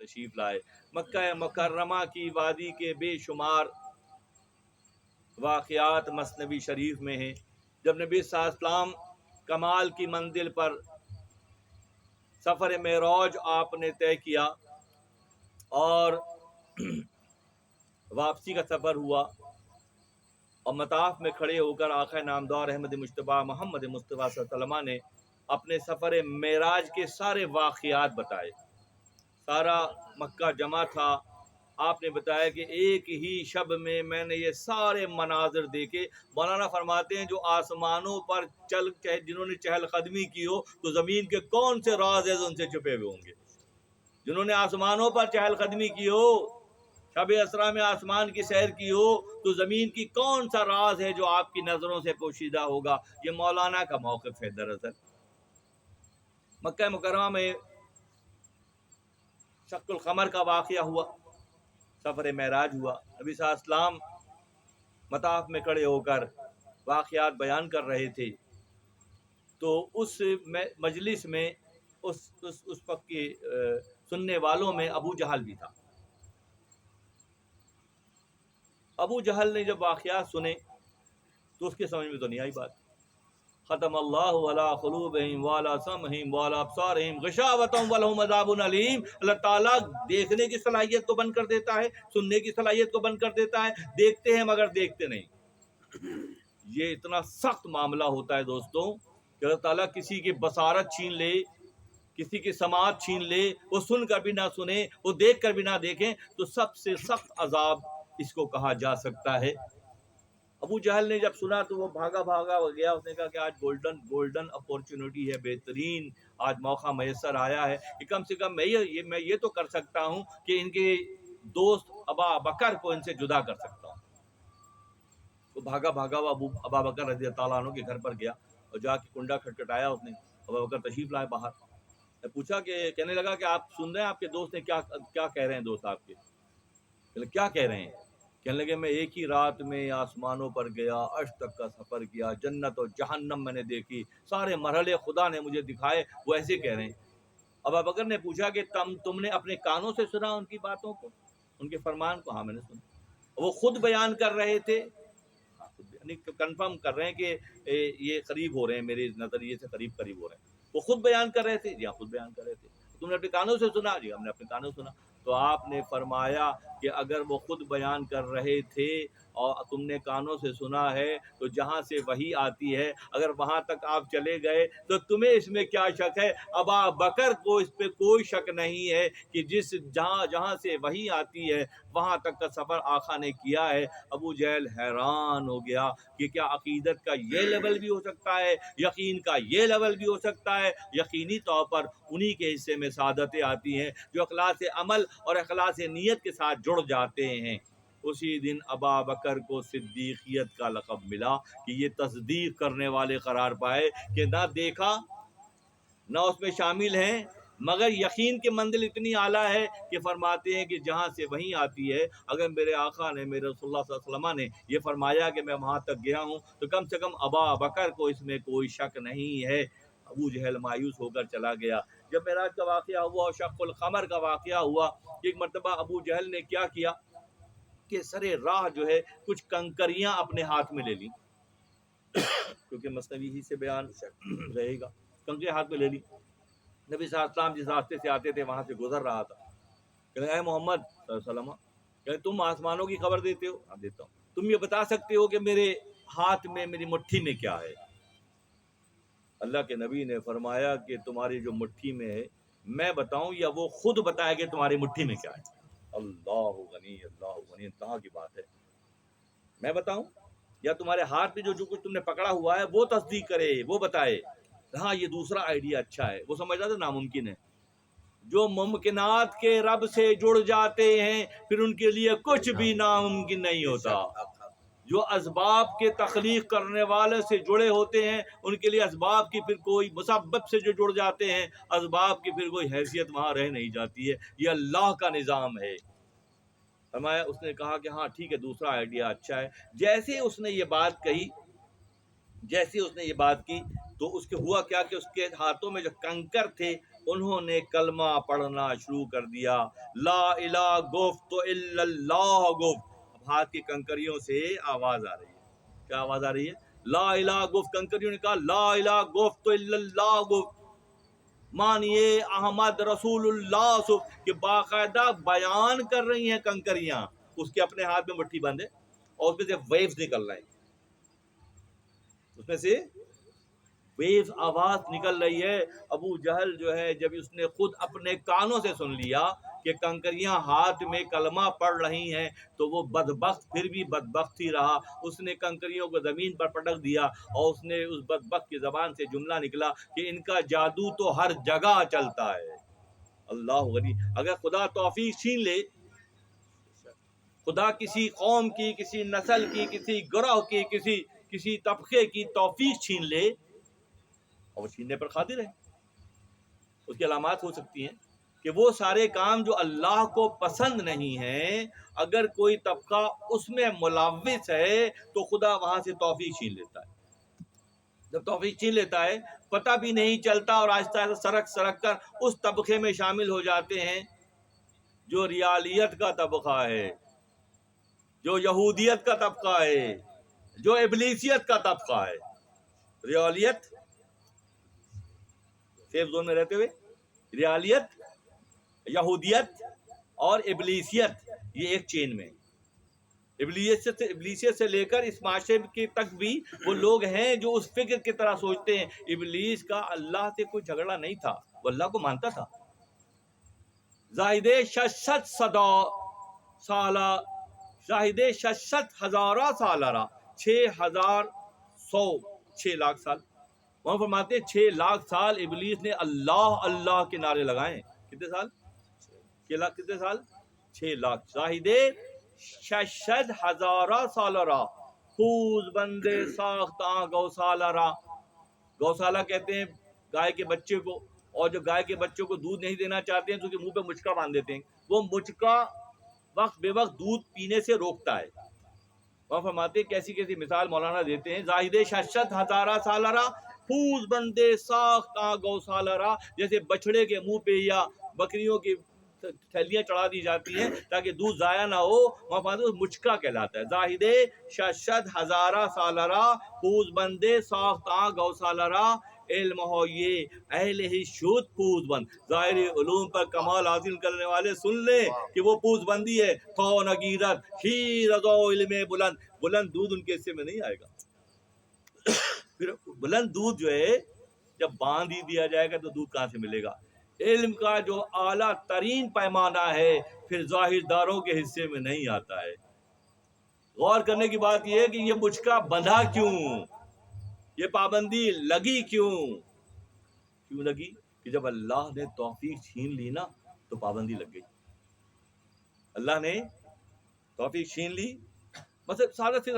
تشریف لائے۔ مکہ مکرمہ کی وادی کے بے شمار واقعات مثنوی شریف میں ہیں۔ جب نبی صلی اللہ علیہ وسلم کمال کی منزل پر سفر معراج آپ نے طے کیا اور واپسی کا سفر ہوا، اور مطاف میں کھڑے ہو کر آقا نامدار احمد مجتبیٰ محمد مصطفیٰ صلی اللہ علیہ وسلم نے اپنے سفر معراج کے سارے واقعات بتائے۔ سارا مکہ جمع تھا، آپ نے بتایا کہ ایک ہی شب میں نے یہ سارے مناظر دیکھے۔ مولانا فرماتے ہیں جو آسمانوں پر جنہوں نے چہل قدمی کی ہو تو زمین کے کون سے راز ہے جو ان سے چھپے ہوئے ہوں گے؟ جنہوں نے آسمانوں پر چہل قدمی کی ہو، شب اسرا میں آسمان کی سیر کی ہو، تو زمین کی کون سا راز ہے جو آپ کی نظروں سے پوشیدہ ہوگا؟ یہ مولانا کا موقف ہے۔ دراصل مکہ مکرمہ میں شق القمر کا واقعہ ہوا، سفر معراج ہوا، نبی صلی اللہ علیہ وسلم مطاف میں کھڑے ہو کر واقعات بیان کر رہے تھے، تو اس مجلس میں اس وقت کے سننے والوں میں ابو جہل بھی تھا۔ ابو جہل نے جب واقعات سنے تو اس کے سمجھ میں تو نہیں آئی بات۔ ختم اللہ علی قلوبہم وعلی سمعہم وعلی ابصارہم غشاوۃ ولہم عذاب علیم۔ اللہ تعالیٰ دیکھنے کی صلاحیت کو بند کر دیتا ہے، سننے کی صلاحیت کو بند کر دیتا ہے، دیکھتے ہیں مگر دیکھتے نہیں۔ یہ اتنا سخت معاملہ ہوتا ہے دوستوں کہ اللہ تعالیٰ کسی کی بصارت چھین لے، کسی کی سماعت چھین لے، وہ سن کر بھی نہ سنے، وہ دیکھ کر بھی نہ دیکھیں، تو سب سے سخت عذاب اس کو کہا جا سکتا ہے۔ ابو جہل نے جب سنا تو وہ بھاگا گیا، اس نے کہا کہ آج گولڈن اپورچونٹی ہے، بہترین آج موقع میسر آیا ہے کہ کم سے کم میں یہ تو کر سکتا ہوں کہ ان کے دوست ابا بکر کو ان سے جدا کر سکتا ہوں۔ وہ بھاگا وہ ابا بکر رضی اللہ عنہ کے گھر پر گیا اور جا کے کنڈا کھٹکھٹایا اس نے۔ ابا بکر تشریف لائے باہر، پوچھا کہ کہنے لگا کہ آپ سن رہے ہیں آپ کے دوست نے کیا کہہ رہے ہیں؟ دوست آپ کے کیا کہہ رہے ہیں؟ کہنے لگے میں ایک ہی رات میں آسمانوں پر گیا، عرش تک کا سفر کیا، جنت اور جہنم میں نے دیکھی، سارے مرحلے خدا نے مجھے دکھائے، وہ ایسے کہہ رہے ہیں۔ ابا بکر نے پوچھا کہ تم نے اپنے کانوں سے سنا ان کی باتوں کو، ان کے فرمان کو؟ ہاں میں نے سنا۔ وہ خود بیان کر رہے تھے، یعنی کنفرم کر رہے ہیں کہ یہ قریب ہو رہے ہیں، میرے نظریے سے قریب ہو رہے ہیں۔ وہ خود بیان کر رہے تھے؟ جی ہاں خود بیان کر رہے تھے۔ تم نے اپنے کانوں سے سنا؟ جی ہم نے اپنے کانوں سے سنا۔ تو آپ نے فرمایا کہ اگر وہ خود بیان کر رہے تھے اور تم نے کانوں سے سنا ہے تو جہاں سے وحی آتی ہے اگر وہاں تک آپ چلے گئے تو تمہیں اس میں کیا شک ہے؟ ابا بکر کو اس پہ کوئی شک نہیں ہے کہ جہاں سے وحی آتی ہے وہاں تک کا سفر آقا نے کیا ہے۔ ابو جہل حیران ہو گیا کہ کیا عقیدت کا یہ لیول بھی ہو سکتا ہے، یقین کا یہ لیول بھی ہو سکتا ہے؟ یقینی طور پر انہی کے حصے میں سعادتیں آتی ہیں جو اخلاص عمل اور اخلاص نیت کے ساتھ جڑ جاتے ہیں۔ اسی دن ابا بکر کو صدیقیت کا لقب ملا کہ یہ تصدیق کرنے والے قرار پائے کہ نہ دیکھا نہ اس میں شامل ہیں، مگر یقین کی منزل اتنی اعلیٰ ہے کہ فرماتے ہیں کہ جہاں سے وہیں آتی ہے، اگر میرے آقا نے، میرے رسول اللہ صلی اللہ علیہ وسلم نے یہ فرمایا کہ میں وہاں تک گیا ہوں تو کم سے کم ابا بکر کو اس میں کوئی شک نہیں ہے۔ ابو جہل مایوس ہو کر چلا گیا۔ جب معراج کا واقعہ ہوا اور شق القمر کا واقعہ ہوا، ایک مرتبہ ابو جہل نے کیا کیا کہ سرے راہ جو ہے کچھ کنکریاں اپنے ہاتھ میں لے لیں، کیونکہ مثنوی ہی سے بیان رہے گا، کنکریاں ہاتھ میں لے لی۔ نبی صلی اللہ علیہ وسلم جس راستے سے آتے تھے وہاں سے گزر رہا تھا، کہ اے محمد صلی اللہ علیہ وسلم، کہ تم آسمانوں کی خبر دیتے ہو؟ ہاں دیتا ہوں۔ تم یہ بتا سکتے ہو کہ میرے ہاتھ میں، میری مٹھی میں کیا ہے؟ اللہ کے نبی نے فرمایا کہ تمہاری جو مٹھی میں ہے میں بتاؤں یا وہ خود بتائے کہ تمہاری مٹھی میں کیا ہے؟ اللہ غنی، اللہ غنی، انتہا کی بات ہے۔ میں بتاؤں یا تمہارے ہاتھ میں جو کچھ تم نے پکڑا ہوا ہے وہ تصدیق کرے، وہ بتائے؟ ہاں یہ دوسرا آئیڈیا اچھا ہے۔ وہ سمجھ رہا تھا ناممکن ہے۔ جو ممکنات کے رب سے جڑ جاتے ہیں پھر ان کے لیے کچھ بھی ناممکن نہیں ہوتا۔ جو اسباب کے تخلیق کرنے والے سے جڑے ہوتے ہیں ان کے لیے اسباب کی پھر کوئی، مسبب سے جو جڑ جاتے ہیں اسباب کی پھر کوئی حیثیت وہاں رہ نہیں جاتی ہے۔ یہ اللہ کا نظام ہے۔ فرمایا، اس نے کہا کہ ہاں ٹھیک ہے دوسرا آئیڈیا اچھا ہے۔ جیسے اس نے یہ بات کہی، جیسے اس نے یہ بات کی تو اس کے ہوا کیا کہ اس کے ہاتھوں میں جو کنکر تھے انہوں نے کلمہ پڑھنا شروع کر دیا. لا الہ گفت الا اللہ گفت. اب ہاتھ کی کنکریوں سے آواز آ رہی ہے. کیا آواز آ رہی ہے؟ لا الہ گفت. کنکریوں نے کہا لا الہ گفت الا اللہ گفت. مانیے احمد رسول اللہ کہ باقاعدہ بیان کر رہی ہیں کنکریاں. اس کے اپنے ہاتھ میں مٹھی بند ہے اور اس میں سے ویوز نکل رہے ہیں. اس میں سے ویوز آواز نکل رہی ہے. ابو جہل جو ہے جب اس نے خود اپنے کانوں سے سن لیا کہ کنکریاں ہاتھ میں کلمہ پڑھ رہی ہیں تو وہ بدبخت پھر بھی بدبخت ہی رہا. اس نے کنکریوں کو زمین پر پٹک دیا اور اس نے اس بدبخت کی زبان سے جملہ نکلا کہ ان کا جادو تو ہر جگہ چلتا ہے. اللہ غنی. اگر خدا توفیق چھین لے، خدا کسی قوم کی، کسی نسل کی، کسی گروہ کی، کسی طبقے کی توفیق چھین لے، اور وہ چھیننے پر قادر ہے. اس کی علامات ہو سکتی ہیں کہ وہ سارے کام جو اللہ کو پسند نہیں ہیں، اگر کوئی طبقہ اس میں ملوث ہے تو خدا وہاں سے توفیق چھین لیتا ہے. جب توفیق چھین لیتا ہے پتہ بھی نہیں چلتا اور آہستہ آہستہ سرک سرک کر اس طبقے میں شامل ہو جاتے ہیں جو ریالیت کا طبقہ ہے، جو یہودیت کا طبقہ ہے، جو ابلیسیت کا طبقہ ہے. ریالیت سیف زون میں رہتے ہوئے، ریالیت، یہودیت اور ابلیسیت، یہ ایک چین میں. ابلیسیت سے لے کر اس معاشرے کے تک بھی وہ لوگ ہیں جو اس فکر کی طرح سوچتے ہیں. ابلیس کا اللہ سے کوئی جھگڑا نہیں تھا، وہ اللہ کو مانتا تھا. زاہد ششت صدا سالہ، زاہد ششت ہزارہ سالہ، 6 لاکھ سال. وہاں فرماتے ہیں 6 لاکھ سال ابلیس نے اللہ اللہ کے نعرے لگائے. کتنے سال؟ 6 لاکھ. زاہد ششد ہزارہ سالہ خوز بندے ساختہ گوسالہ را. گوسالہ کہتے ہیں گائے کے بچے کو، اور جو گائے کے بچوں کو دودھ نہیں دینا چاہتے ہیں تو اس کے منہ پہ مچکا باندھ دیتے ہیں. وہ مچکا وقت بے وقت دودھ پینے سے روکتا ہے. وہاں فرماتے ہیں کیسی کیسی مثال مولانا دیتے ہیں. زاہد ششد ہزارہ سالہ خوز بندے ساختہ گوسالہ، جیسے بچڑے کے منہ پہ یا بکریوں کی تھیلیاں چڑھا دی جاتی ہیں تاکہ دودھ ضائع نہ ہو. وہاں مچکا کہلاتا ہے. زاہد ششد ہزارہ سالہ خوز بندے ساختہ گوسالہ، علم ہو یہ اہل ہی شود پوز بند. ظاہری علوم پر کمال حاصل کرنے والے سن لیں کہ وہ پوز بندی ہے. تو نگیرت ہی رضا علم بلند. بلند دودھ ان کے حصے میں نہیں آئے گا. پھر بلند دودھ جو ہے جب باندھ ہی دیا جائے گا تو دودھ کہاں سے ملے گا؟ علم کا جو اعلیٰ ترین پیمانہ ہے پھر ظاہر داروں کے حصے میں نہیں آتا ہے. غور کرنے کی بات یہ ہے کہ یہ مچکا بندھا کیوں، یہ پابندی لگی کیوں لگی؟ کہ جب اللہ نے توفیق چھین لی نا تو پابندی لگ گئی. اللہ نے توفیق چھین لی. مطلب سادہ سے